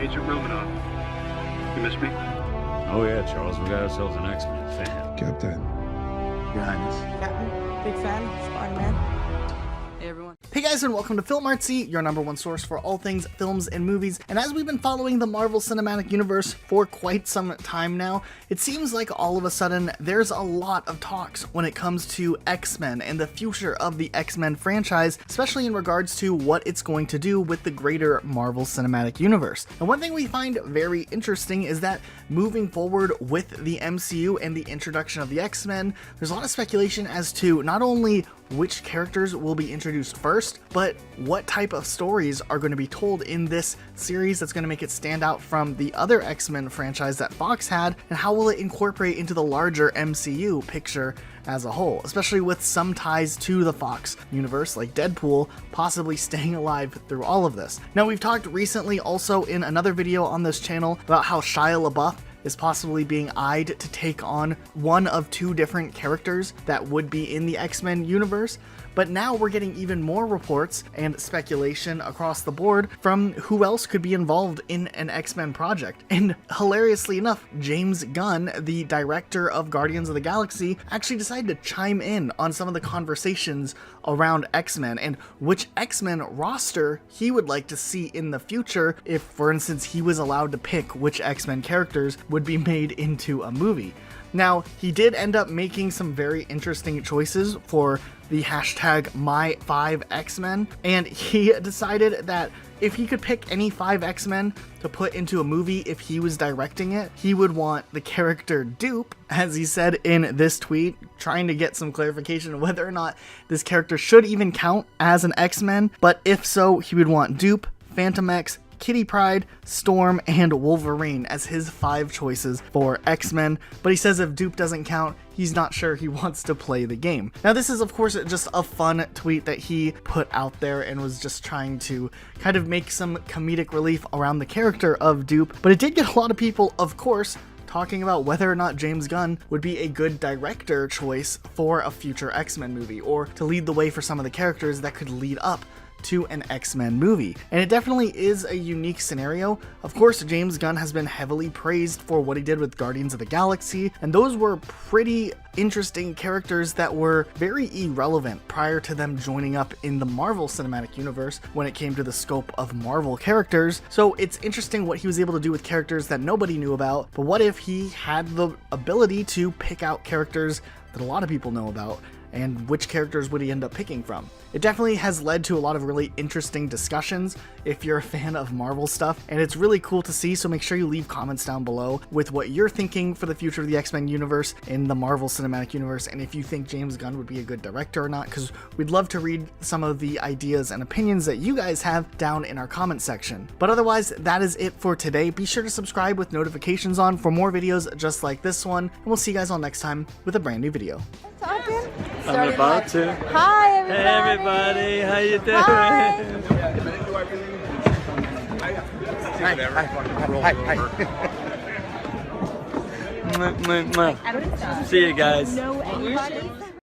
Agent Romanoff. You miss me? Oh yeah, Charles, we got ourselves an X-Men fan. Captain. Your Highness. Captain, big fan, Spider-Man. Hey everyone. Hey guys, and welcome to Filmartsy, your #1 source for all things films and movies. And as we've been following the Marvel Cinematic Universe for quite some time now, it seems like all of a sudden there's a lot of talks when it comes to X-Men and the future of the X-Men franchise, especially in regards to what it's going to do with the greater Marvel Cinematic Universe. And one thing we find very interesting is that moving forward with the MCU and the introduction of the X-Men, there's a lot of speculation as to not only which characters will be introduced first, but what type of stories are going to be told in this series that's going to make it stand out from the other X-Men franchise that Fox had, and how will it incorporate into the larger MCU picture as a whole, especially with some ties to the Fox universe like Deadpool possibly staying alive through all of this. Now, we've talked recently also in another video on this channel about how Shia LaBeouf is possibly being eyed to take on one of two different characters that would be in the X-Men universe. But now we're getting even more reports and speculation across the board from who else could be involved in an X-Men project. And hilariously enough, James Gunn, the director of Guardians of the Galaxy, actually decided to chime in on some of the conversations around X-Men and which X-Men roster he would like to see in the future if, for instance, he was allowed to pick which X-Men characters would be made into a movie. Now, he did end up making some very interesting choices for the hashtag My5X-Men, and he decided that if he could pick any 5 X-Men to put into a movie if he was directing it, he would want the character Dupe, as he said in this tweet, trying to get some clarification of whether or not this character should even count as an X-Men, but if so, he would want Dupe, Phantom X, Kitty Pryde, Storm, and Wolverine as his 5 choices for X-Men, but he says if Dupe doesn't count, he's not sure he wants to play the game. Now, this is of course just a fun tweet that he put out there and was just trying to kind of make some comedic relief around the character of Dupe, but it did get a lot of people, of course, talking about whether or not James Gunn would be a good director choice for a future X-Men movie, or to lead the way for some of the characters that could lead up to an X-Men movie. And it definitely is a unique scenario. Of course, James Gunn has been heavily praised for what he did with Guardians of the Galaxy, and those were pretty interesting characters that were very irrelevant prior to them joining up in the Marvel Cinematic Universe when it came to the scope of Marvel characters. So it's interesting what he was able to do with characters that nobody knew about, but what if he had the ability to pick out characters that a lot of people know about, and which characters would he end up picking from? It definitely has led to a lot of really interesting discussions if you're a fan of Marvel stuff, and it's really cool to see, so make sure you leave comments down below with what you're thinking for the future of the X-Men universe in the Marvel Cinematic Universe, and if you think James Gunn would be a good director or not, because we'd love to read some of the ideas and opinions that you guys have down in our comment section. But otherwise, that is it for today. Be sure to subscribe with notifications on for more videos just like this one, and we'll see you guys all next time with a brand new video. Talking? I'm about to. Hi everybody. Hey everybody, how you doing? Hi. See you guys. Know anybody?